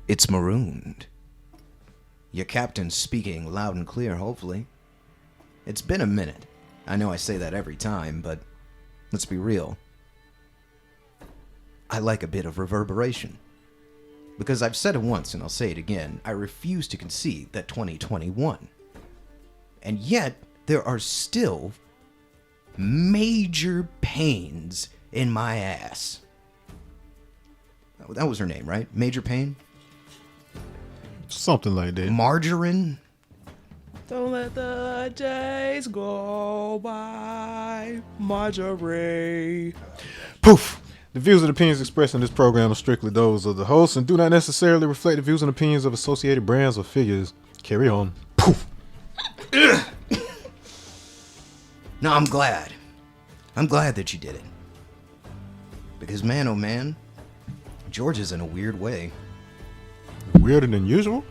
It's Marooned. Your captain's speaking loud and clear, hopefully. It's been a minute. I know I say that every time, but let's be real. I like a bit of reverberation. Because I've said it once and I'll say it again, I refuse to concede that 2021. And yet, there are still major pains in my ass. That was her name, right? Major Pain? Something like that. Marjorie? Don't let the days go by, Marjorie. Poof! The views and opinions expressed in this program are strictly those of the host and do not necessarily reflect the views and opinions of associated brands or figures. Carry on. Poof! No, I'm glad. I'm glad that you did it. Because man, oh man, George is in a weird way. Weirder than usual?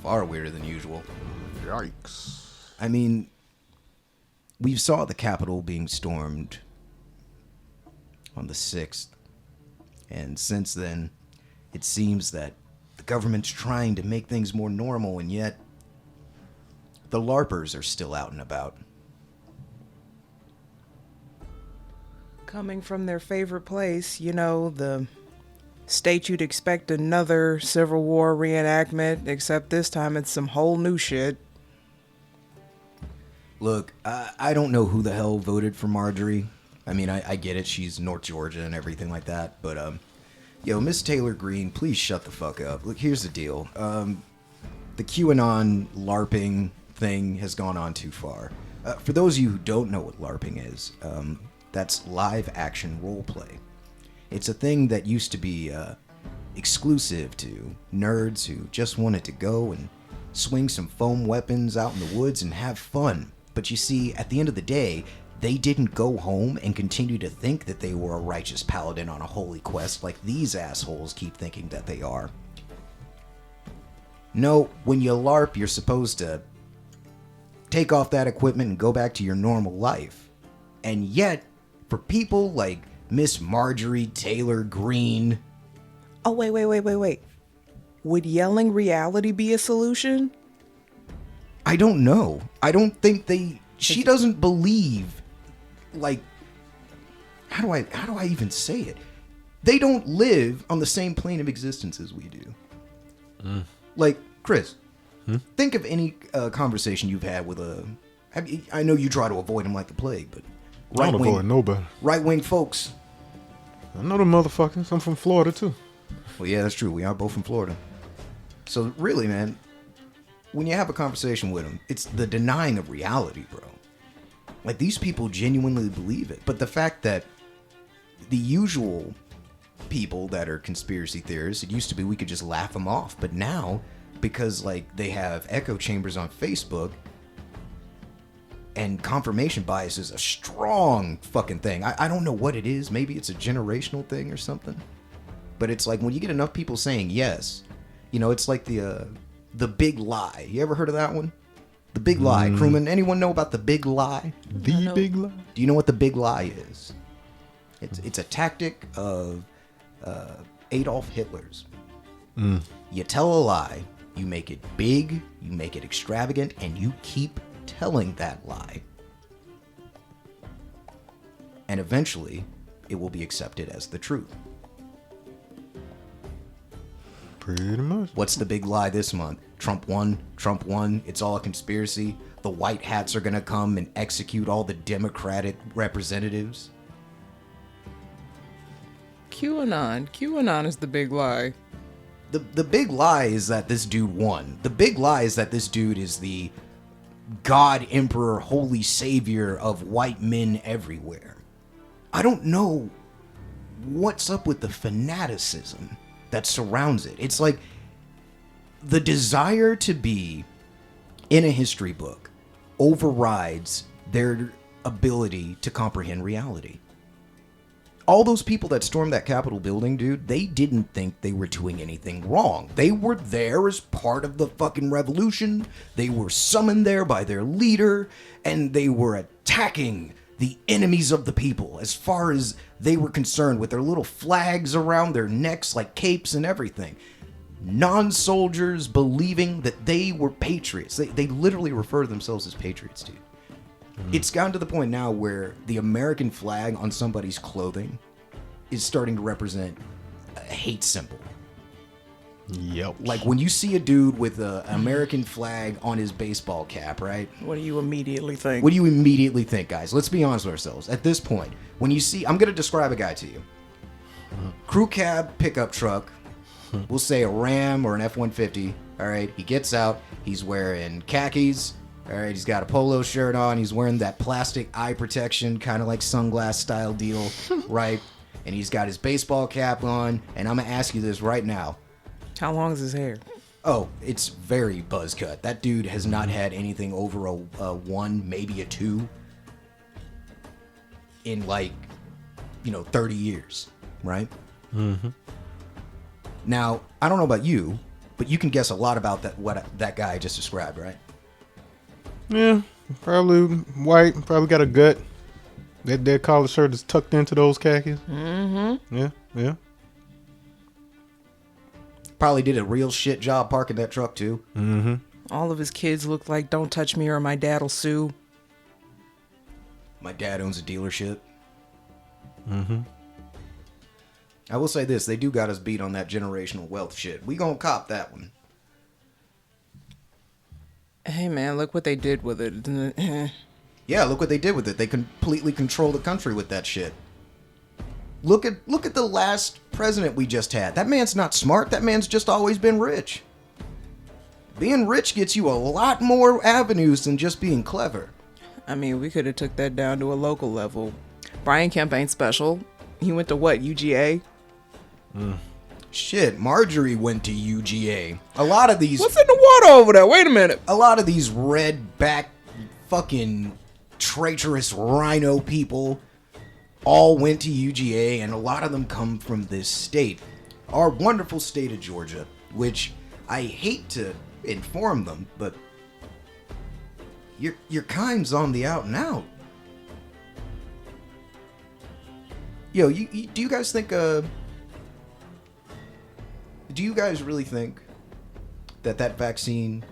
Far weirder than usual. Yikes. I mean, we saw the Capitol being stormed on the 6th. And since then, it seems that the government's trying to make things more normal, and yet the LARPers are still out and about. Coming from their favorite place, you know, the state you'd expect another Civil War reenactment, except this time it's some whole new shit. Look, I don't know who the hell voted for Marjorie. I mean, I get it, she's North Georgia and everything like that, but, yo, Miss Taylor Greene, please shut the fuck up. Look, here's the deal. The QAnon LARPing thing has gone on too far. For those of you who don't know what LARPing is, that's live action roleplay. It's a thing that used to be exclusive to nerds who just wanted to go and swing some foam weapons out in the woods and have fun. But you see, at the end of the day, they didn't go home and continue to think that they were a righteous paladin on a holy quest like these assholes keep thinking that they are. No, when you LARP, you're supposed to take off that equipment and go back to your normal life. And yet, for people like Miss Marjorie Taylor Greene... Oh, wait. Would yelling reality be a solution? I don't know. I don't think they... She doesn't believe, like... How do I even say it? They don't live on the same plane of existence as we do. Like, Chris, think of any conversation you've had with a... I know you try to avoid them like the plague, but... I don't avoid nobody. Right-wing folks. I know them motherfuckers. I'm from Florida, too. Well, yeah, that's true. We are both from Florida. So, really, man, when you have a conversation with them, it's the denying of reality, bro. Like, these people genuinely believe it. But the fact that the usual people that are conspiracy theorists, it used to be we could just laugh them off. But now, because, like, they have echo chambers on Facebook, and confirmation bias is a strong fucking thing. I don't know what it is. Maybe it's a generational thing or something. But it's like when you get enough people saying yes, you know, it's like the big lie. You ever heard of that one? The big lie. Crewman, anyone know about the big lie? The big lie? Do you know what the big lie is? It's a tactic of Adolf Hitler's. You tell a lie, you make it big, you make it extravagant, and you keep telling that lie. And eventually, it will be accepted as the truth. Pretty much. What's the big lie this month? Trump won, it's all a conspiracy. The white hats are gonna come and execute all the Democratic representatives. QAnon is the big lie. The big lie is that this dude won. The big lie is that this dude is the God, Emperor, Holy Savior of white men everywhere. I don't know what's up with the fanaticism that surrounds it. It's like the desire to be in a history book overrides their ability to comprehend reality. All those people that stormed that Capitol building, dude, they didn't think they were doing anything wrong. They were there as part of the fucking revolution. They were summoned there by their leader, and they were attacking the enemies of the people as far as they were concerned, with their little flags around their necks like capes and everything. non-soldiers believing that they were patriots. They literally refer to themselves as patriots, dude. It's gotten to the point now where the American flag on somebody's clothing is starting to represent a hate symbol. Yep. Like when you see a dude with an American flag on his baseball cap, right? What do you immediately think? What do you immediately think, guys? Let's be honest with ourselves. At this point, when you see, I'm going to describe a guy to you. Crew cab pickup truck. We'll say a Ram or an F-150. All right. He gets out. He's wearing khakis. All right. He's got a polo shirt on. He's wearing that plastic eye protection, kind of like sunglass style deal, right? And he's got his baseball cap on. And I'm going to ask you this right now. How long is his hair? Oh, it's very buzz cut. That dude has not had anything over a 1, maybe a 2 in 30 years, right? Mm-hmm. Now, I don't know about you, but you can guess a lot about that guy I just described, right? Yeah, probably white, probably got a gut. That collar shirt is tucked into those khakis. Mm-hmm. Yeah. Probably did a real shit job parking that truck, too. Mm-hmm. All of his kids look like "Don't touch me or my dad'll sue." My dad owns a dealership. Mm-hmm. I will say this, they do got us beat on that generational wealth shit. We gonna cop that one. Hey man, look what they did with it. Yeah, look what they did with it. They completely control the country with that shit. Look at the last president we just had. That man's not smart. That man's just always been rich. Being rich gets you a lot more avenues than just being clever. I mean, we could have took that down to a local level. Brian Kemp ain't special. He went to what, UGA? Shit, Marjorie went to UGA. A lot of these... What's in the water over there? Wait a minute. A lot of these red-back fucking traitorous rhino people all went to UGA, and a lot of them come from this state. Our wonderful state of Georgia, which I hate to inform them, but your kind's on the out and out. Yo, do you guys think, do you guys really think that vaccine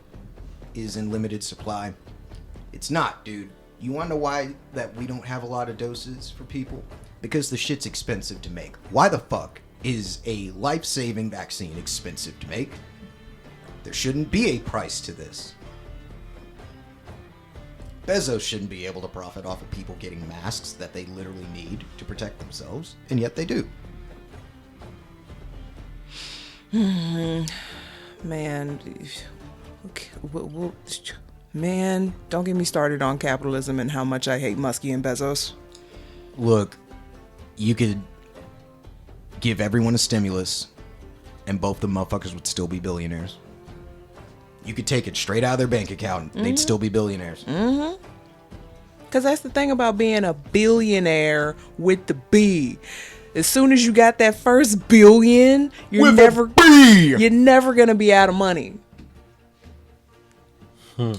is in limited supply? It's not, dude. You wanna know why that we don't have a lot of doses for people? Because the shit's expensive to make. Why the fuck is a life-saving vaccine expensive to make? There shouldn't be a price to this. Bezos shouldn't be able to profit off of people getting masks that they literally need to protect themselves, and yet they do. Man, man, don't get me started on capitalism and how much I hate Muskie and Bezos. Look, you could give everyone a stimulus, and both the motherfuckers would still be billionaires. You could take it straight out of their bank account, and they'd still be billionaires. Mm-hmm. Because that's the thing about being a billionaire with the B. As soon as you got that first billion, you're never gonna be out of money.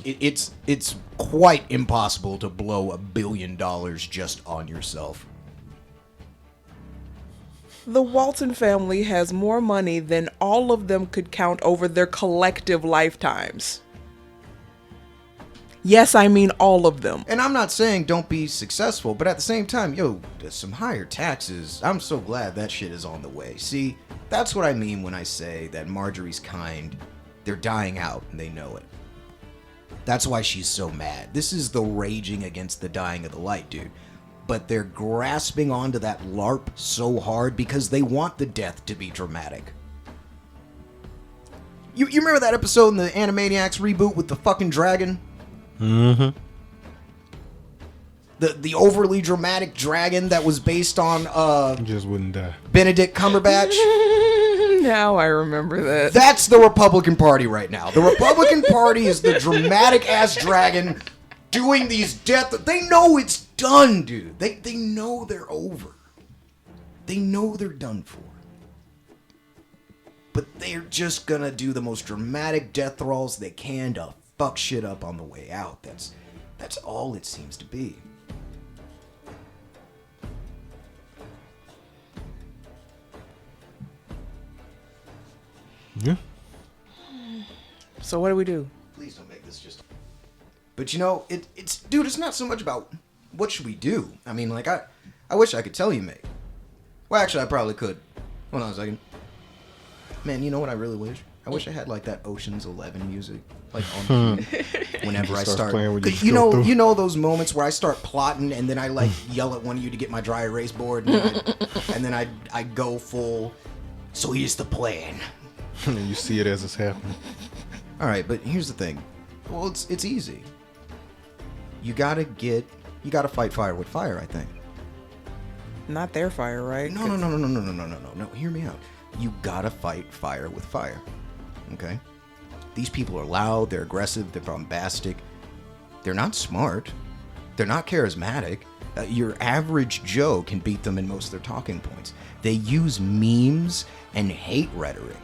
It's quite impossible to blow $1 billion just on yourself. The Walton family has more money than all of them could count over their collective lifetimes. Yes, I mean all of them. And I'm not saying don't be successful, but at the same time, some higher taxes. I'm so glad that shit is on the way. See, that's what I mean when I say that Marjorie's kind, they're dying out and they know it. That's why she's so mad. This is the raging against the dying of the light, dude. But they're grasping onto that LARP so hard because they want the death to be dramatic. You remember that episode in the Animaniacs reboot with the fucking dragon? Mm-hmm. The overly dramatic dragon that was based on Just wouldn't die. Benedict Cumberbatch. Now I remember that. That's the Republican Party right now. The Republican Party is the dramatic ass dragon doing these death. They know it's done, dude. They know they're over. They know they're done for. But they're just gonna do the most dramatic death thralls they can to fuck shit up on the way out. That's all it seems to be. Yeah. So what do we do? Please don't make this just... But you know, it's... Dude, it's not so much about what should we do. I mean, like, I wish I could tell you, mate. Well, actually, I probably could. Hold on a second. Man, you know what I really wish? I wish I had, like, that Ocean's 11 music. Like, on whenever I start... Because you know those moments where I start plotting and then I, like, yell at one of you to get my dry erase board and then I go full... So here's the plan. And you see it as it's happening. All right, but here's the thing. Well, it's easy. You gotta fight fire with fire, I think. Not their fire, right? No. Hear me out. You gotta fight fire with fire. Okay? These people are loud, they're aggressive, they're bombastic. They're not smart. They're not charismatic. Your average Joe can beat them in most of their talking points. They use memes and hate rhetoric.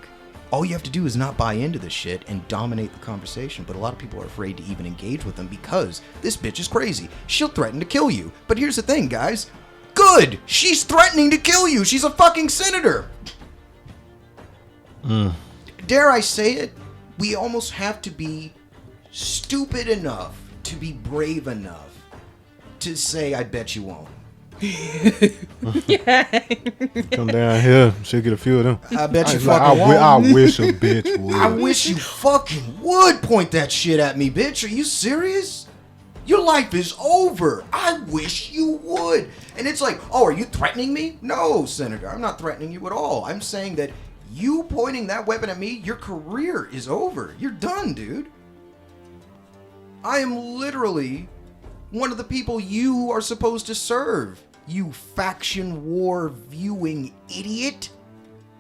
All you have to do is not buy into this shit and dominate the conversation, but a lot of people are afraid to even engage with them because this bitch is crazy. She'll threaten to kill you. But here's the thing, guys. Good! She's threatening to kill you! She's a fucking senator! Dare I say it? We almost have to be stupid enough to be brave enough to say, I bet you won't. Come down here, she'll get a few of them. I bet you fucking won't. I wish a bitch would. I wish you fucking would point that shit at me, bitch. Are you serious? Your life is over. I wish you would. And it's like, oh, are you threatening me? No, Senator, I'm not threatening you at all. I'm saying that you pointing that weapon at me, your career is over. You're done, dude. I am literally one of the people you are supposed to serve, you faction war viewing idiot.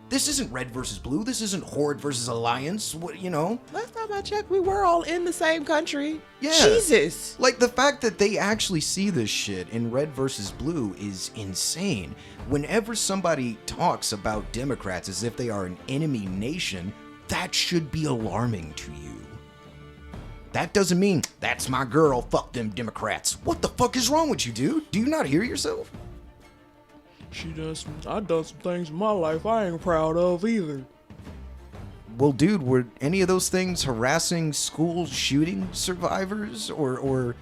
This isn't red versus blue. This isn't horde versus alliance. What, you know? Last time I checked, we were all in the same country. Yeah. Jesus. Like, the fact that they actually see this shit in red versus blue is insane. Whenever somebody talks about Democrats as if they are an enemy nation, that should be alarming to you. That doesn't mean, that's my girl, fuck them Democrats. What the fuck is wrong with you, dude? Do you not hear yourself? I done some things in my life I ain't proud of either. Well, dude, were any of those things harassing school shooting survivors or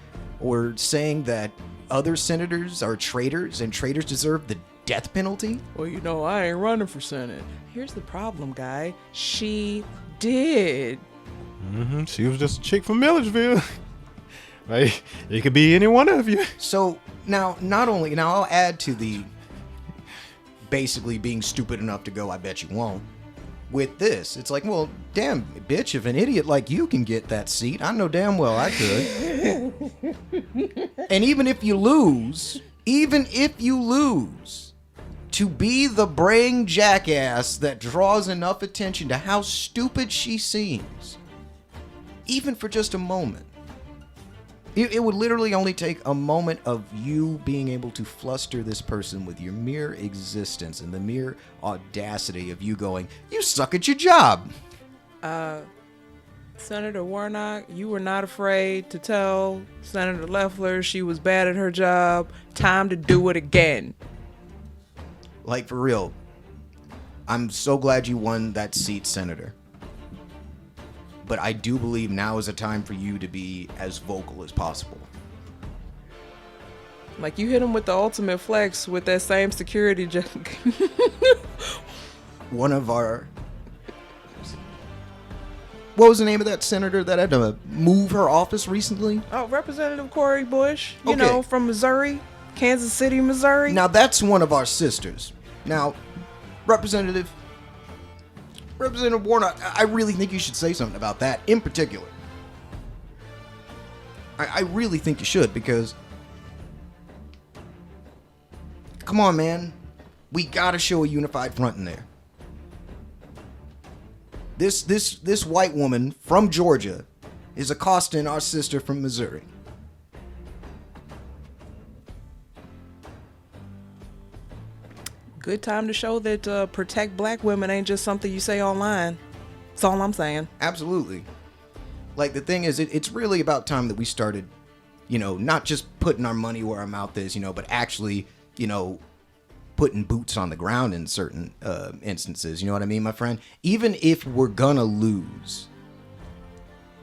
saying that other senators are traitors and traitors deserve the death penalty? Well, you know, I ain't running for Senate. Here's the problem, guy. She did. She was just a chick from Milledgeville. Like, it could be any one of you. So now I'll add to the basically being stupid enough to go, I bet you won't. With this, it's like, well, damn, bitch, if an idiot like you can get that seat, I know damn well I could. And even if you lose, to be the braying jackass that draws enough attention to how stupid she seems, even for just a moment. It would literally only take a moment of you being able to fluster this person with your mere existence and the mere audacity of you going, you suck at your job. Senator Warnock, you were not afraid to tell Senator Loeffler she was bad at her job. Time to do it again. Like, for real. I'm so glad you won that seat, Senator. But I do believe now is a time for you to be as vocal as possible. Like, you hit him with the ultimate flex with that same security junk. One of our... What was the name of that senator that had to move her office recently? Oh, Representative Cori Bush, you Okay. know, from Missouri, Kansas City, Missouri. Now, that's one of our sisters. Now, Representative Warnock, I really think you should say something about that in particular. I really think you should, because... Come on, man. We gotta show a unified front in there. This white woman from Georgia is accosting our sister from Missouri. Good time to show that protect black women ain't just something you say online. That's all I'm saying. Absolutely. Like, the thing is, it's really about time that we started, you know, not just putting our money where our mouth is, you know, but actually, you know, putting boots on the ground in certain instances. You know what I mean, my friend? Even if we're gonna lose,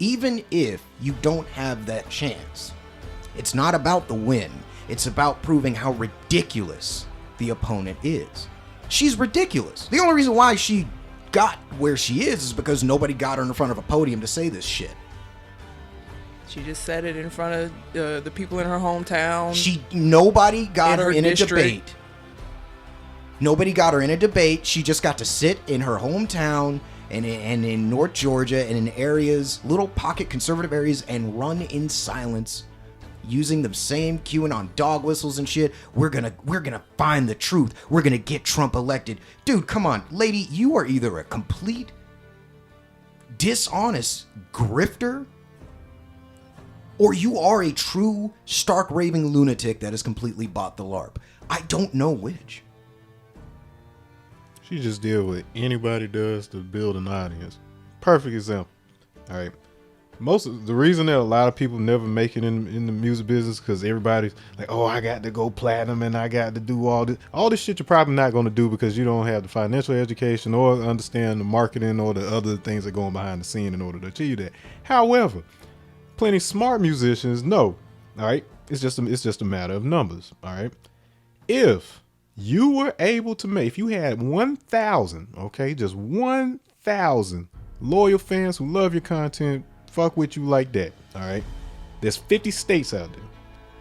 even if you don't have that chance, it's not about the win. It's about proving how ridiculous the opponent is. She's ridiculous. The only reason why she got where she is because nobody got her in front of a podium to say this shit. She just said it in front of the people in her hometown. Nobody got her in district. a debate. Nobody got her in a debate. She just got to sit in her hometown and in North Georgia and in areas, little pocket conservative areas, and run in silence using the same QAnon dog whistles and shit. We're gonna find the truth. We're gonna get Trump elected. Dude, come on. Lady, you are either a complete dishonest grifter or you are a true stark raving lunatic that has completely bought the LARP. I don't know which. She just did what anybody does to build an audience. Perfect example. All right. The reason that a lot of people never make it in the music business because everybody's like, oh, I got to go platinum and I got to do all this shit you're probably not going to do because you don't have the financial education or understand the marketing or the other things that are going behind the scene in order to achieve that. However, plenty smart musicians know, all right, it's just a matter of numbers, all right. If you were able to make, if you had 1,000, okay, just 1,000 loyal fans who love your content, fuck with you like that, all right, there's 50 states out there,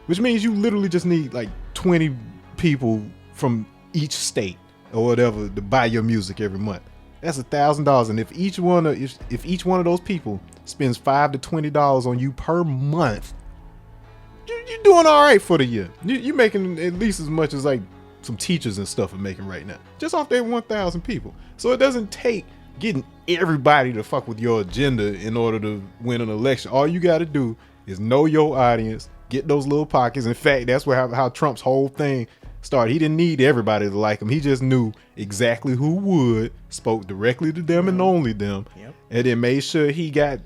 which means you literally just need like 20 people from each state or whatever to buy your music every month. That's $1,000, and if each one of those people spends $5 to $20 on you per month, you're doing all right for the year. You're making at least as much as like some teachers and stuff are making right now, just off that 1,000 people. So it doesn't take getting everybody to fuck with your agenda in order to win an election. All you got to do is know your audience, get those little pockets. In fact, that's how Trump's whole thing started. He didn't need everybody to like him. He just knew exactly who would, spoke directly to them and only them, and then made sure he got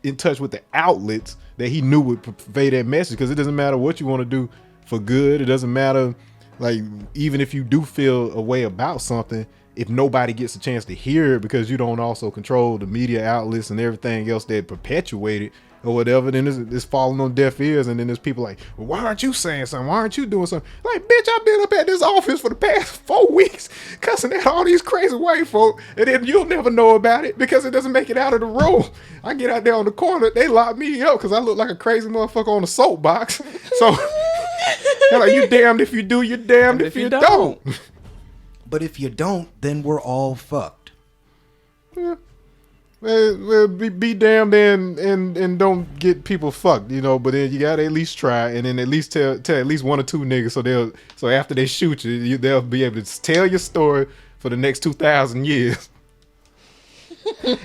in touch with the outlets that he knew would convey that message. Because it doesn't matter what you want to do for good. It doesn't matter, like, even if you do feel a way about something, if nobody gets a chance to hear it because you don't also control the media outlets and everything else that perpetuate it or whatever, then it's falling on deaf ears. And then there's people like, well, why aren't you saying something? Why aren't you doing something? Like, bitch, I've been up at this office for the past 4 weeks cussing at all these crazy white folk, and then you'll never know about it because it doesn't make it out of the room. I get out there on the corner, they lock me up because I look like a crazy motherfucker on a soapbox. So they're like, you damned if you do, you're damned if you don't. But if you don't, then we're all fucked. Yeah. Well, be damned and don't get people fucked, you know. But then you gotta at least try, and then at least tell at least 1 or 2 niggas, so after they shoot you, they'll be able to tell your story for the next 2,000 years.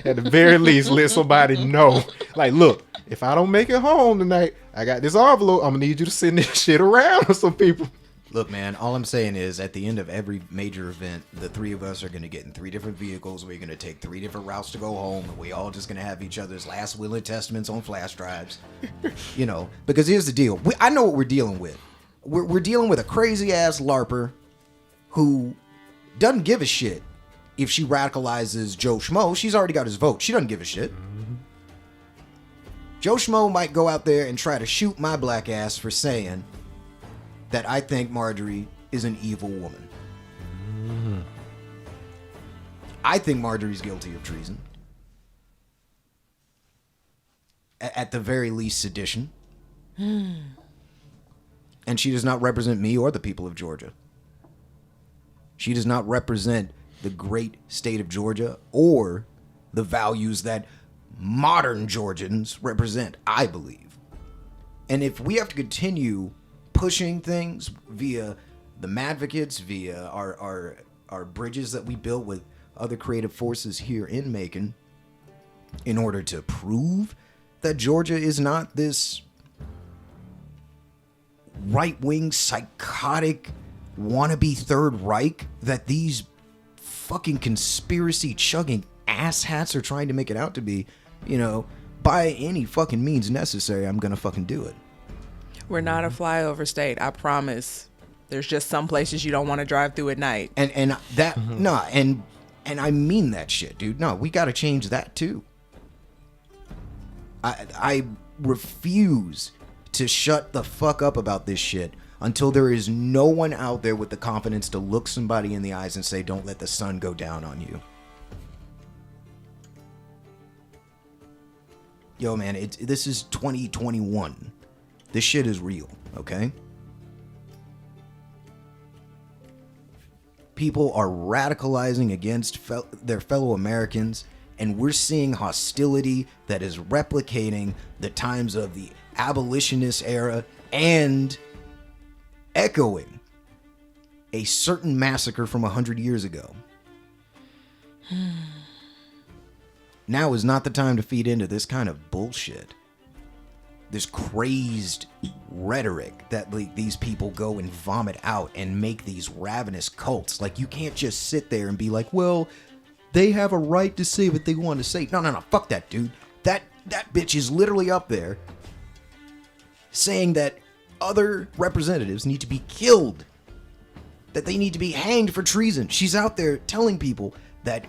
At the very least, let somebody know. Like, look, if I don't make it home tonight, I got this envelope. I'm gonna need you to send this shit around to some people. Look, man, all I'm saying is at the end of every major event, the 3 of us are going to get in 3 different vehicles. We're going to take 3 different routes to go home. And we all just going to have each other's last will and testaments on flash drives. You know, because here's the deal. I know what we're dealing with. We're dealing with a crazy-ass LARPer who doesn't give a shit if she radicalizes Joe Schmo. She's already got his vote. She doesn't give a shit. Joe Schmo might go out there and try to shoot my black ass for saying that I think Marjorie is an evil woman. I think Marjorie's guilty of treason. At the very least, sedition. And she does not represent me or the people of Georgia. She does not represent the great state of Georgia or the values that modern Georgians represent, I believe. And if we have to continue pushing things via the Madvocates, via our bridges that we built with other creative forces here in Macon, in order to prove that Georgia is not this right-wing, psychotic, wannabe Third Reich that these fucking conspiracy-chugging asshats are trying to make it out to be, you know, by any fucking means necessary, I'm gonna fucking do it. We're not a flyover state, I promise. There's just some places you don't want to drive through at night. And that and I mean that shit, dude. No, we got to change that too. I refuse to shut the fuck up about this shit until there is no one out there with the confidence to look somebody in the eyes and say, don't let the sun go down on you. Yo, man, this is 2021. This shit is real, okay? People are radicalizing against their fellow Americans, and we're seeing hostility that is replicating the times of the abolitionist era and echoing a certain massacre from 100 years ago. Now is not the time to feed into this kind of bullshit. This crazed rhetoric that these people go and vomit out and make these ravenous cults. Like, you can't just sit there and be like, well, they have a right to say what they want to say. No, fuck that, dude. That bitch is literally up there saying that other representatives need to be killed, that they need to be hanged for treason. She's out there telling people that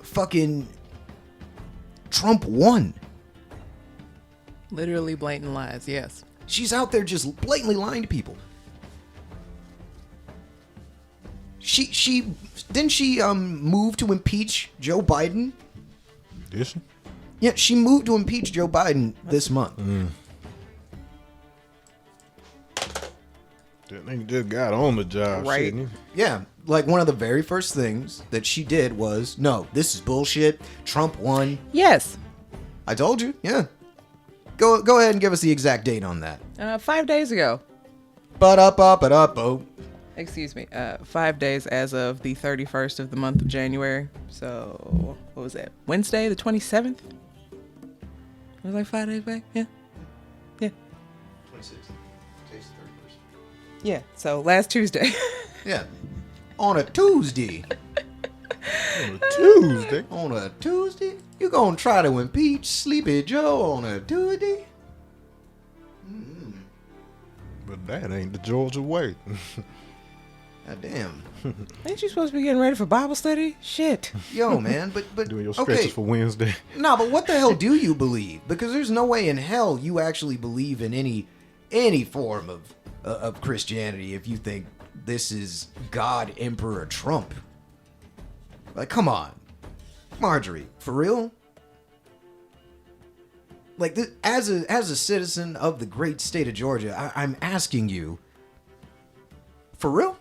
fucking Trump won. Literally blatant lies, yes. She's out there just blatantly lying to people. She didn't she move to impeach Joe Biden? Did she? Yeah, she moved to impeach Joe Biden this month. That nigga just got on the job, right? Shit. Yeah, like one of the very first things that she did was, no, this is bullshit. Trump won. Yes. I told you. Yeah. Go ahead and give us the exact date on that. 5 days ago. Ba-da-ba-ba-da-bo. Excuse me. 5 days as of the 31st of the month of January. So, what was that? Wednesday, the 27th? It was like 5 days back? Yeah. 26th. Today's the 31st. Yeah, so last Tuesday. Yeah. On a Tuesday. On a Tuesday? You gonna try to impeach Sleepy Joe on a Tuesday? But that ain't the Georgia way. God damn. Ain't you supposed to be getting ready for Bible study? Shit. Yo, man, but Doing your stretches for Wednesday. Nah, but what the hell do you believe? Because there's no way in hell you actually believe in any form of Christianity if you think this is God Emperor Trump. Like, come on. Marjorie, for real? Like, as a citizen of the great state of Georgia, I'm asking you, for real?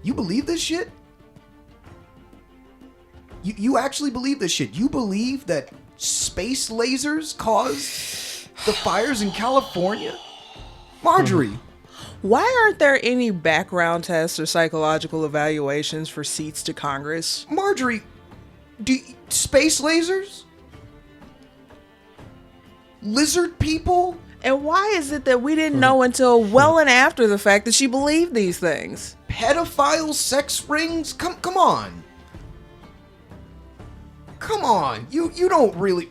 You believe this shit? You actually believe this shit? You believe that space lasers caused the fires in California? Marjorie. Why aren't there any background tests or psychological evaluations for seats to Congress? Marjorie, space lasers? Lizard people? And why is it that we didn't know until well and after the fact that she believed these things? Pedophile sex rings? Come on. Come on. You don't really...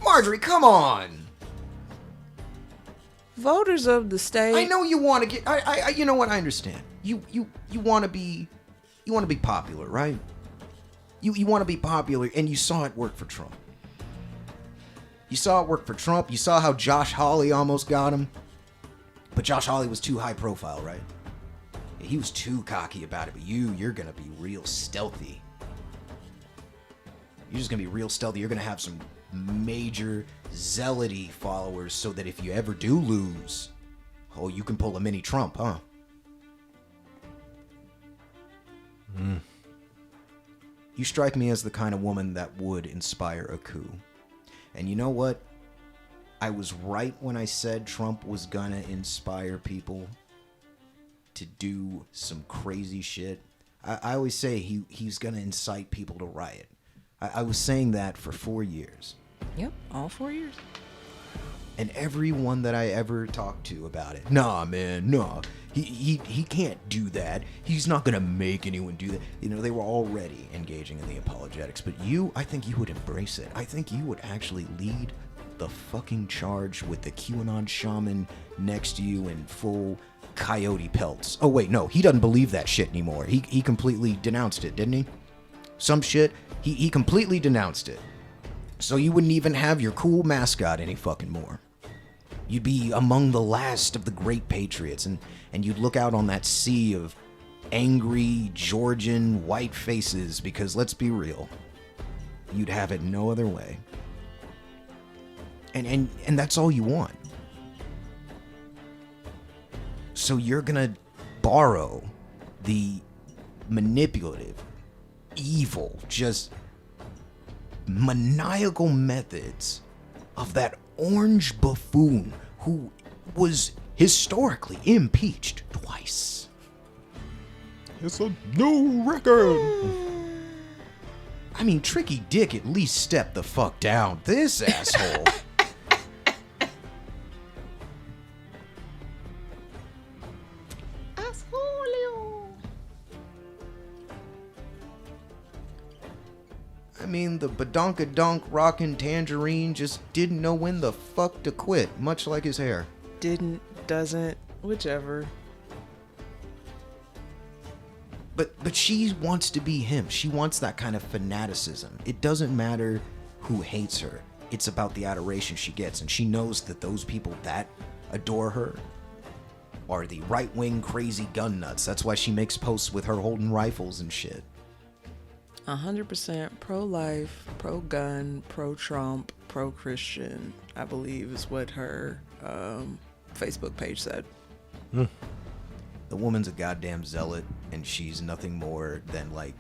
Marjorie, come on. Voters of the state... I know you want to get... I you know what? I understand. You want to be... You want to be popular, right? You want to be popular, and you saw it work for Trump. You saw it work for Trump. You saw how Josh Hawley almost got him. But Josh Hawley was too high profile, right? He was too cocky about it. But you're going to be real stealthy. You're just going to be real stealthy. You're going to have some major zealoty followers so that if you ever do lose, oh, you can pull a mini Trump, huh? You strike me as the kind of woman that would inspire a coup. And you know what? I was right when I said Trump was gonna inspire people to do some crazy shit. I always say he's gonna incite people to riot. I was saying that for 4 years. Yep, all 4 years. And everyone that I ever talked to about it, nah, man, nah. He can't do that. He's not gonna make anyone do that. You know, they were already engaging in the apologetics. But I think you would embrace it. I think you would actually lead the fucking charge with the QAnon shaman next to you in full coyote pelts. Oh wait, no, he doesn't believe that shit anymore. He completely denounced it, didn't he? Some shit. He completely denounced it. So you wouldn't even have your cool mascot any fucking more. You'd be among the last of the great patriots, and you'd look out on that sea of angry Georgian white faces, because let's be real, you'd have it no other way. And that's all you want. So you're gonna borrow the manipulative, evil, just maniacal methods of that orange buffoon who was historically impeached twice. It's a new record. I mean, Tricky Dick at least stepped the fuck down. This asshole. I mean, the badonkadonk rockin' tangerine just didn't know when the fuck to quit, much like his hair. Didn't, doesn't, whichever. But she wants to be him. She wants that kind of fanaticism. It doesn't matter who hates her. It's about the adoration she gets, and she knows that those people that adore her are the right-wing crazy gun nuts. That's why she makes posts with her holding rifles and shit. 100% pro-life, pro-gun, pro-Trump, pro-Christian, I believe is what her Facebook page said. The woman's a goddamn zealot, and she's nothing more than like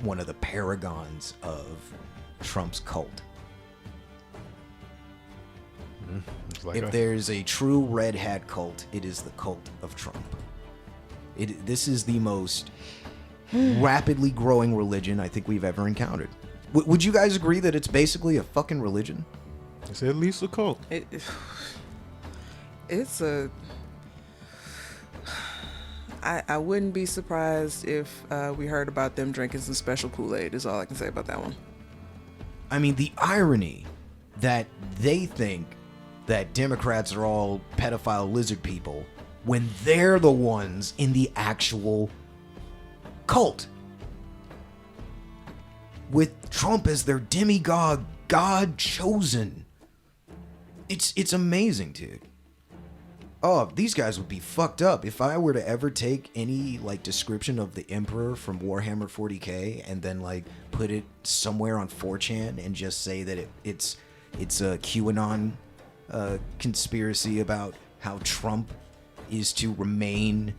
one of the paragons of Trump's cult. If there's a true red hat cult, it is the cult of Trump. This is the most rapidly growing religion I think we've ever encountered. Would you guys agree that it's basically a fucking religion? It's at least a cult. It's a... I wouldn't be surprised if we heard about them drinking some special Kool-Aid, is all I can say about that one. I mean, the irony that they think that Democrats are all pedophile lizard people when they're the ones in the actual cult, with Trump as their demigod, God chosen. It's amazing, dude. Oh, these guys would be fucked up if I were to ever take any like description of the Emperor from Warhammer 40k and then like put it somewhere on 4chan and just say that it's a QAnon conspiracy about how Trump is to remain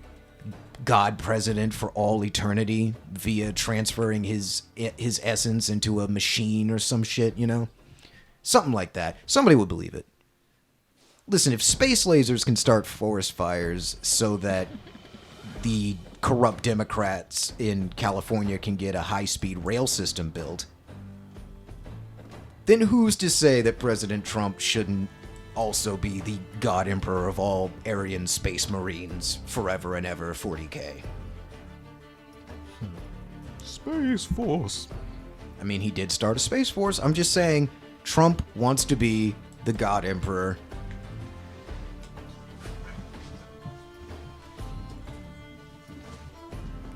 God president for all eternity via transferring his essence into a machine or some shit, you know? Something like that. Somebody would believe it. Listen, if space lasers can start forest fires so that the corrupt Democrats in California can get a high-speed rail system built, then who's to say that President Trump shouldn't also be the God Emperor of all Aryan Space Marines forever and ever 40k? Space Force. I mean, he did start a Space Force. I'm just saying, Trump wants to be the God Emperor.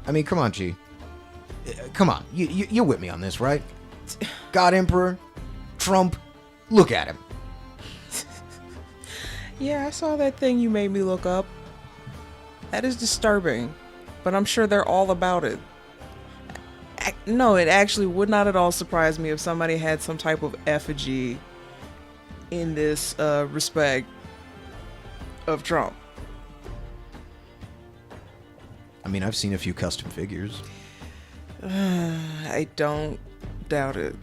I mean, come on, G. Come on. You're with me on this, right? God Emperor, Trump, look at him. Yeah, I saw that thing you made me look up. That is disturbing, but I'm sure they're all about it. No, it actually would not at all surprise me if somebody had some type of effigy in this respect of Trump. I mean, I've seen a few custom figures. I don't doubt it.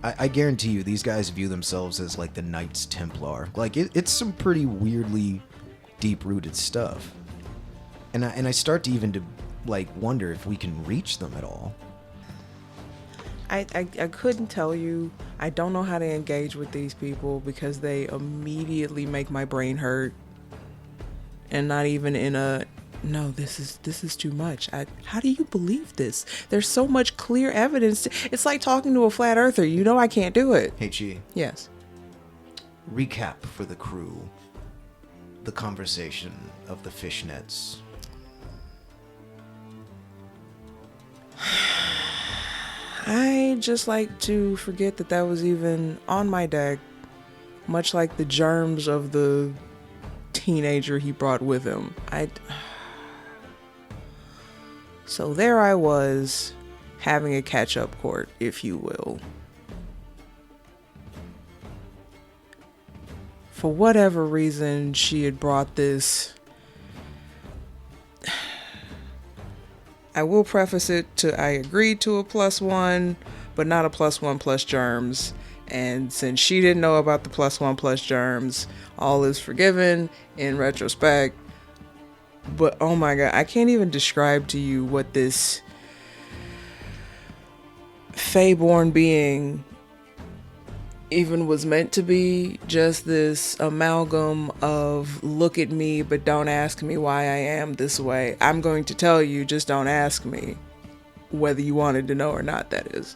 I guarantee you these guys view themselves as like the Knights Templar. Like it's some pretty weirdly deep-rooted stuff. And I start to even to like wonder if we can reach them at all. I couldn't tell you. I don't know how to engage with these people because they immediately make my brain hurt. And not even in a no, this is too much. How do you believe this? There's so much clear evidence. It's like talking to a flat earther. You know I can't do it. Hey, Chi. Yes. Recap for the crew the conversation of the fishnets. I just like to forget that that was even on my deck, much like the germs of the teenager he brought with him. So there I was, having a catch-up court, if you will. For whatever reason, she had brought this. I will preface it to I agreed to a +1, but not a +1 plus germs. And since she didn't know about the +1 plus germs, all is forgiven in retrospect. But oh my god, I can't even describe to you what this Fae-born being even was meant to be. Just this amalgam of look at me but don't ask me why I am this way. I'm going to tell you, just don't ask me, whether you wanted to know or not, that is.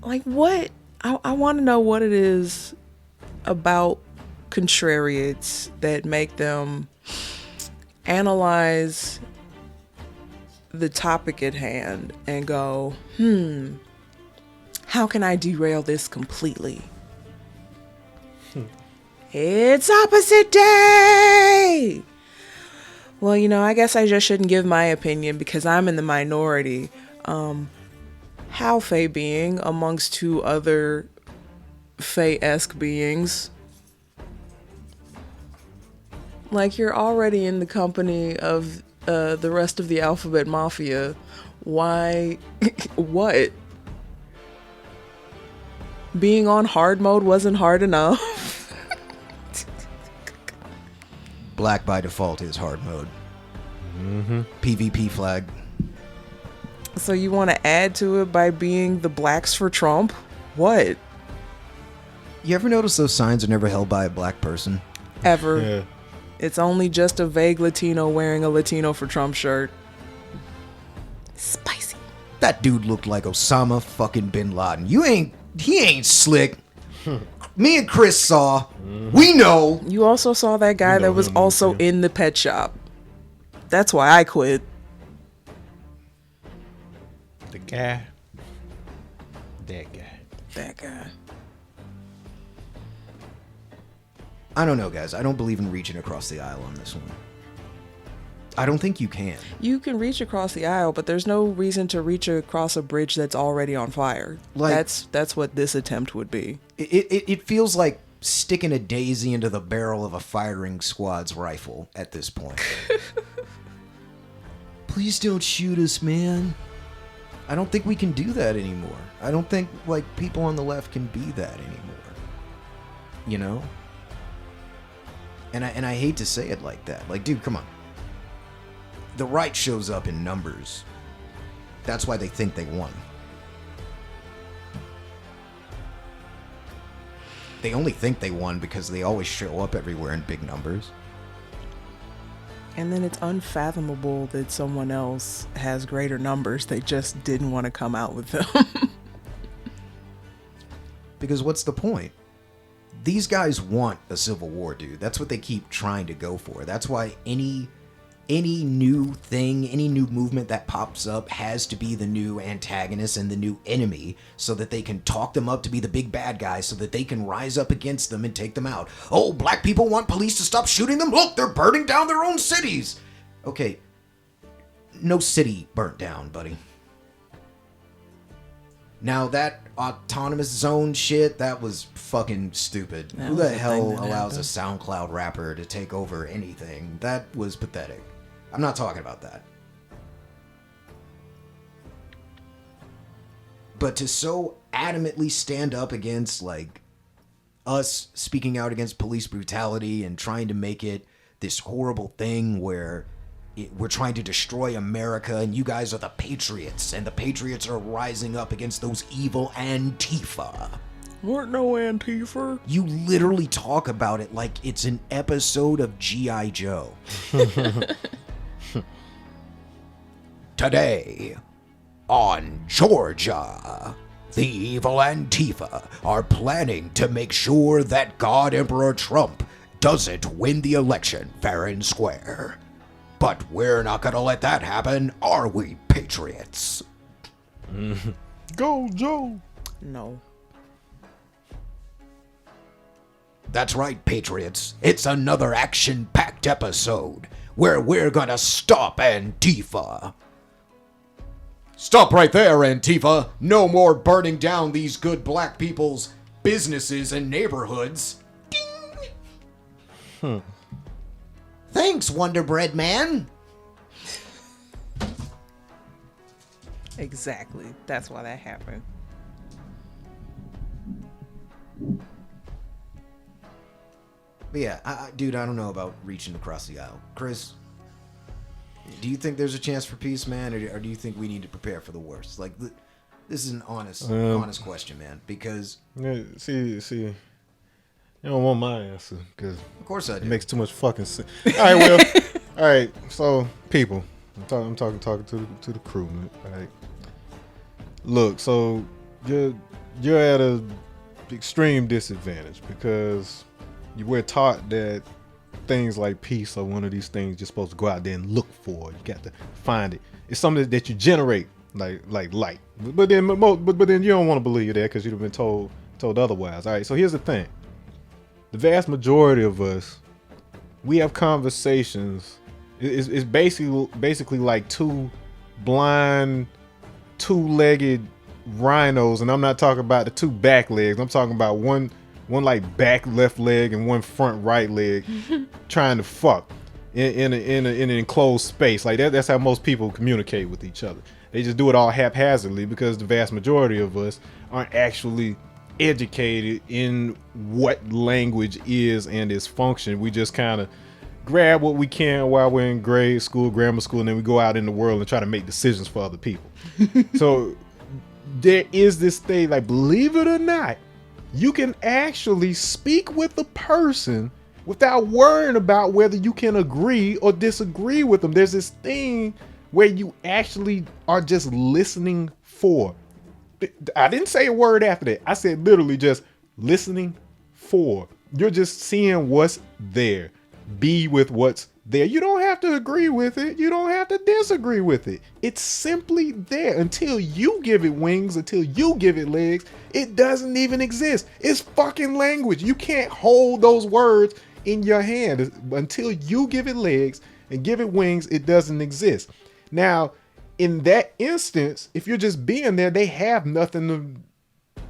Like what? I want to know what it is about contrariates that make them analyze the topic at hand and go, how can I derail this completely? It's opposite day! Well, you know, I guess I just shouldn't give my opinion because I'm in the minority. How Fae being amongst two other Fae-esque beings. Like, you're already in the company of the rest of the Alphabet Mafia. Why? What? Being on hard mode wasn't hard enough. Black by default is hard mode. PvP flag. So you want to add to it by being the blacks for Trump? What? You ever notice those signs are never held by a black person? Ever. Yeah. It's only just a vague Latino wearing a Latino for Trump shirt. Spicy. That dude looked like Osama fucking bin Laden. He ain't slick. Me and Chris saw. We know. You also saw that guy that was also in the pet shop. That's why I quit. The guy. That guy. That guy. I don't know, guys. I don't believe in reaching across the aisle on this one. I don't think you can. You can reach across the aisle, but there's no reason to reach across a bridge that's already on fire. Like, that's what this attempt would be. It feels like sticking a daisy into the barrel of a firing squad's rifle at this point. Please don't shoot us, man. I don't think we can do that anymore. I don't think, like, people on the left can be that anymore. You know? And I hate to say it like that. Like, dude, come on. The right shows up in numbers. That's why they think they won. They only think they won because they always show up everywhere in big numbers. And then it's unfathomable that someone else has greater numbers. They just didn't want to come out with them. Because what's the point? These guys want a civil war, dude. That's what they keep trying to go for. That's why any new thing, any new movement that pops up has to be the new antagonist and the new enemy so that they can talk them up to be the big bad guy so that they can rise up against them and take them out. Oh, black people want police to stop shooting them? Look, they're burning down their own cities. Okay, no city burnt down, buddy. Now that autonomous zone shit, that was fucking stupid. Who the hell allows a SoundCloud rapper to take over anything? That was pathetic. I'm not talking about that. But to so adamantly stand up against, like, us speaking out against police brutality and trying to make it this horrible thing where we're trying to destroy America and you guys are the patriots and the patriots are rising up against those evil Antifa. Weren't no Antifa. You literally talk about it like it's an episode of G.I. Joe. Today on Georgia, the evil Antifa are planning to make sure that God Emperor Trump doesn't win the election fair and square. But we're not gonna let that happen, are we, patriots? patriots. Go, Joe. No. That's right, patriots. It's another action-packed episode where we're gonna stop Antifa. Stop right there, Antifa. No more burning down these good black people's businesses and neighborhoods. Ding! Thanks, Wonder Bread Man. Exactly. That's why that happened. But yeah, dude, I don't know about reaching across the aisle. Chris, do you think there's a chance for peace, man, or do you think we need to prepare for the worst? Like, this is an honest question, man. Because see, you don't want my answer because of course I do. It makes too much fucking sense. All right, well, all right. So, people, I'm talking to the crew, man. All right. Look, so you're at a extreme disadvantage because you were taught that things like peace are one of these things you're supposed to go out there and look for. You got to find it. It's something that you generate, like light. But then you don't want to believe that because you've been told otherwise. All right. So here's the thing: the vast majority of us, we have conversations. It's basically like two blind, two-legged rhinos, and I'm not talking about the two back legs. I'm talking about one like back left leg and one front right leg trying to fuck in an enclosed space. Like that's how most people communicate with each other. They just do it all haphazardly because the vast majority of us aren't actually educated in what language is and its function. We just kind of grab what we can while we're in grade school, grammar school, and then we go out in the world and try to make decisions for other people. So there is this thing, like, believe it or not, you can actually speak with a person without worrying about whether you can agree or disagree with them. There's this thing where you actually are just listening for. I didn't say a word after that. I said literally just listening for. You're just seeing what's there. Be with what's there. You don't have to agree with it. You don't have to disagree with it. It's simply there. Until you give it wings, until you give it legs, it doesn't even exist. It's fucking language. You can't hold those words in your hand. Until you give it legs and give it wings, it doesn't exist. Now, in that instance, if you're just being there, they have nothing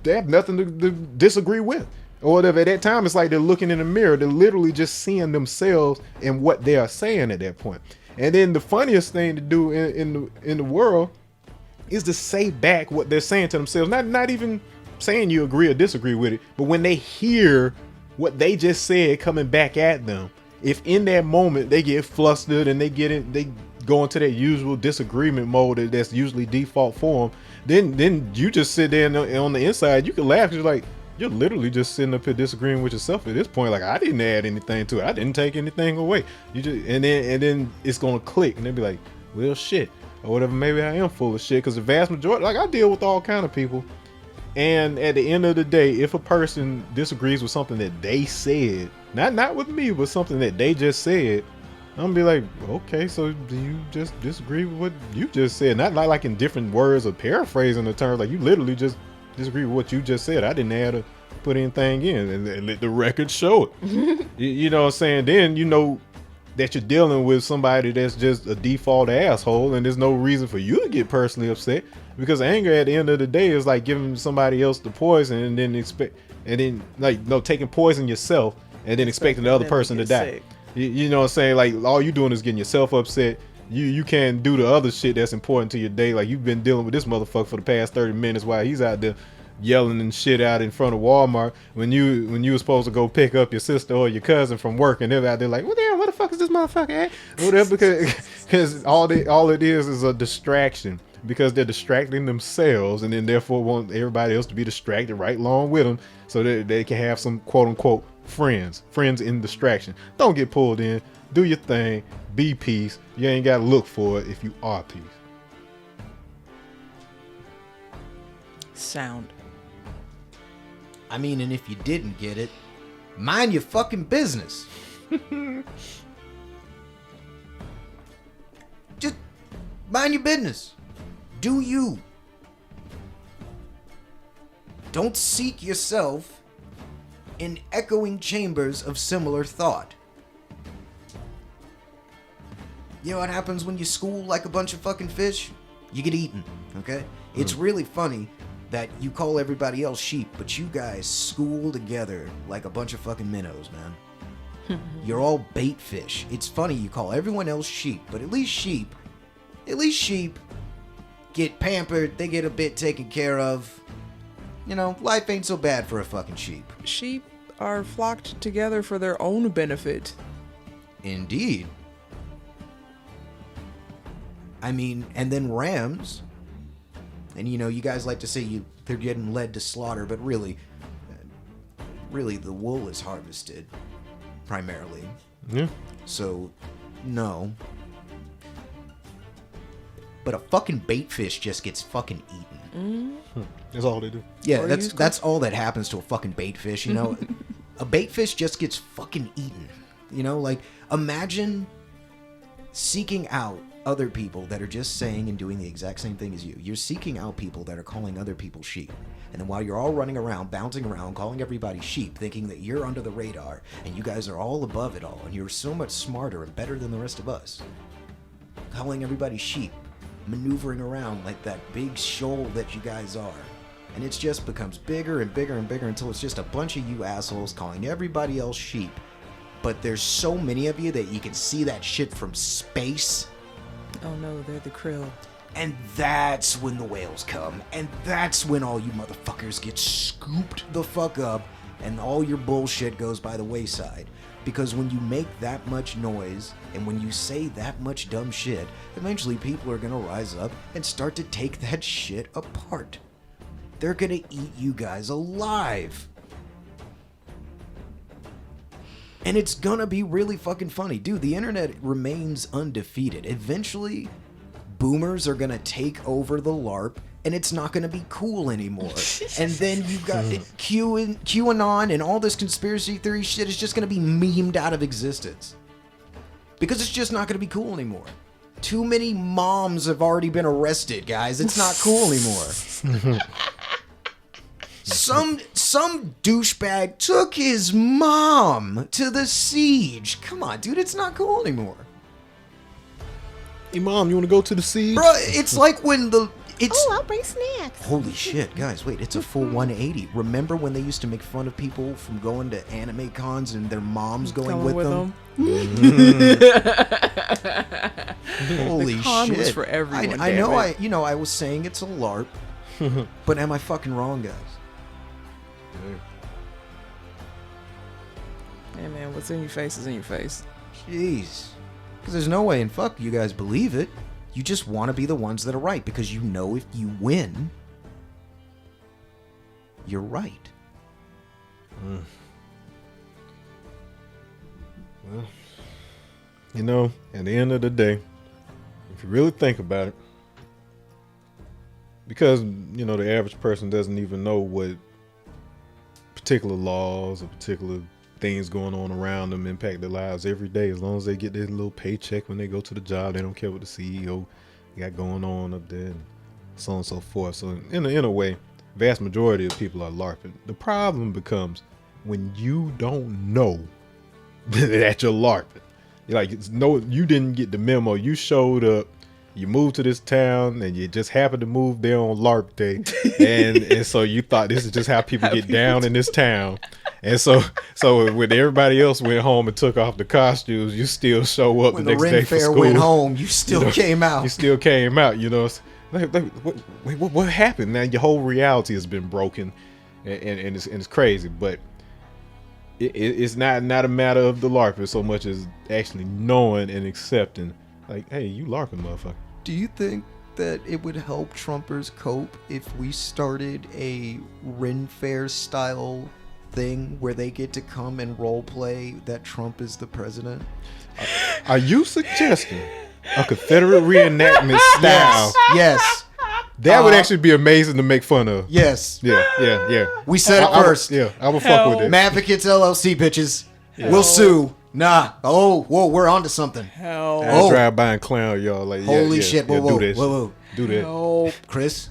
to disagree with. Or whatever. At that time, it's like they're looking in the mirror. They're literally just seeing themselves and what they are saying at that point. And then the funniest thing to do in the world is to say back what they're saying to themselves. Not even saying you agree or disagree with it, but when they hear what they just said coming back at them, if in that moment they get flustered and they go into that usual disagreement mode that's usually default for them, then you just sit there and on the inside you can laugh because you're like, you're literally just sitting up here disagreeing with yourself at this point. Like, I didn't add anything to it. I didn't take anything away. You just and then it's gonna click and they'll be like, well, shit, or whatever. Maybe I am full of shit. Because the vast majority, like, I deal with all kind of people, and at the end of the day, if a person disagrees with something that they said, not with me, but something that they just said, I'm gonna be like, okay, so do you just disagree with what you just said? Not like in different words or paraphrasing the terms. Like, you literally just disagree with what you just said. I didn't add or put anything in, and let the record show it. You know what I'm saying? Then you know that you're dealing with somebody that's just a default asshole, and there's no reason for you to get personally upset, because anger at the end of the day is like giving somebody else the poison and then taking poison yourself and then expecting the other person to die. You know what I'm saying? Like, all you doing is getting yourself upset. You can't do the other shit that's important to your day. Like, you've been dealing with this motherfucker for the past 30 minutes while he's out there yelling and shit out in front of Walmart when you were supposed to go pick up your sister or your cousin from work, and they're out there like, well, damn, where the fuck is this motherfucker at? Or whatever, because all it is a distraction, because they're distracting themselves, and then therefore want everybody else to be distracted right along with them, so that they can have some quote unquote friends in distraction. Don't get pulled in. Do your thing. Be peace. You ain't got to look for it if you are peace. Sound. I mean, and if you didn't get it, mind your fucking business. Just mind your business. Do you. Don't seek yourself in echoing chambers of similar thought. You know what happens when you school like a bunch of fucking fish? You get eaten, okay? It's really funny that you call everybody else sheep, but you guys school together like a bunch of fucking minnows, man. You're all bait fish. It's funny you call everyone else sheep, but at least sheep get pampered, they get a bit taken care of. You know, life ain't so bad for a fucking sheep. Sheep are flocked together for their own benefit. Indeed. I mean, and then rams, and you know, you guys like to say they're getting led to slaughter, but really the wool is harvested, primarily. Yeah. So, no. But a fucking bait fish just gets fucking eaten. That's all they do. Yeah, that's all that happens to a fucking bait fish, you know? A bait fish just gets fucking eaten. You know, like, imagine seeking out other people that are just saying and doing the exact same thing as you. You're seeking out people that are calling other people sheep. And then while you're all running around, bouncing around, calling everybody sheep, thinking that you're under the radar, and you guys are all above it all, and you're so much smarter and better than the rest of us. Calling everybody sheep, maneuvering around like that big shoal that you guys are. And it just becomes bigger and bigger and bigger until it's just a bunch of you assholes calling everybody else sheep. But there's so many of you that you can see that shit from space. Oh no, they're the krill. And that's when the whales come. And that's when all you motherfuckers get scooped the fuck up and all your bullshit goes by the wayside. Because when you make that much noise and when you say that much dumb shit, eventually people are gonna rise up and start to take that shit apart. They're gonna eat you guys alive. And it's gonna be really fucking funny. Dude, the internet remains undefeated. Eventually, boomers are gonna take over the LARP, and it's not gonna be cool anymore. And then you've got QAnon and all this conspiracy theory shit is just gonna be memed out of existence. Because it's just not gonna be cool anymore. Too many moms have already been arrested, guys. It's not cool anymore. Some douchebag took his mom to the siege. Come on, dude, it's not cool anymore. Hey, Mom, you want to go to the siege? Bro, it's like when I'll bring snacks. Holy shit, guys, wait, it's a full 180. Remember when they used to make fun of people from going to anime cons and their moms going with them? Holy the con shit. was for everyone, I know damn it. I was saying it's a LARP, but am I fucking wrong, guys? Hey man, what's in your face is in your face. Jeez. Because there's no way in fuck you guys believe it. You just want to be the ones that are right because you know if you win, you're right. Well, you know, at the end of the day, if you really think about it, because, you know, the average person doesn't even know what particular laws or particular things going on around them impact their lives every day. As long as they get their little paycheck when they go to the job, they don't care what the CEO got going on up there, and so on and so forth. So in a way, vast majority of people are LARPing. The problem becomes when you don't know that you're LARPing. You're like, no, you didn't get the memo. You showed up, you moved to this town, and you just happened to move there on LARP day, and so you thought this is just how people get down in this town. And so when everybody else went home and took off the costumes, you still show up when the next day for school. When the Ren Fair went home, you still came out. You still came out, you know. What happened? Now your whole reality has been broken, and it's crazy. But it's not a matter of the LARPers so much as actually knowing and accepting, like, hey, you LARPing, motherfucker. Do you think that it would help Trumpers cope if we started a Ren Fair style thing where they get to come and role play that Trump is the president? Are you suggesting a Confederate reenactment style? Yes. That would actually be amazing to make fun of. Yes. Yeah. We said it first. I would fuck with it. Madvocates LLC, bitches. We'll sue. Nah. Oh, whoa, we're onto something. Hell. I drive by and clown y'all like, holy shit. Whoa. Do that. Nope. Chris,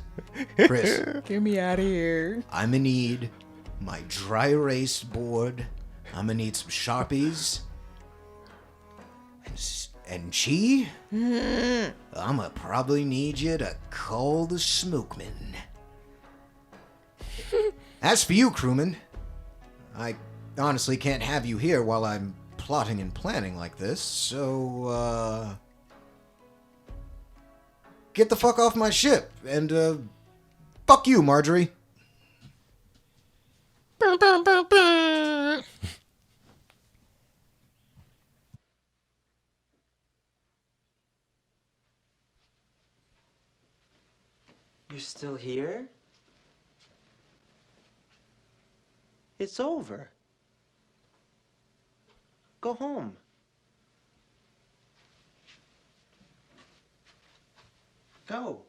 Get me out of here. I'm gonna need my dry erase board. I'm gonna need some Sharpies. And Chi, I'm gonna probably need you to call the smokeman. As for you, crewman, I honestly can't have you here while I'm plotting and planning like this, so, get the fuck off my ship, and, fuck you, Marjorie. You're still here? It's over. Go home. Go.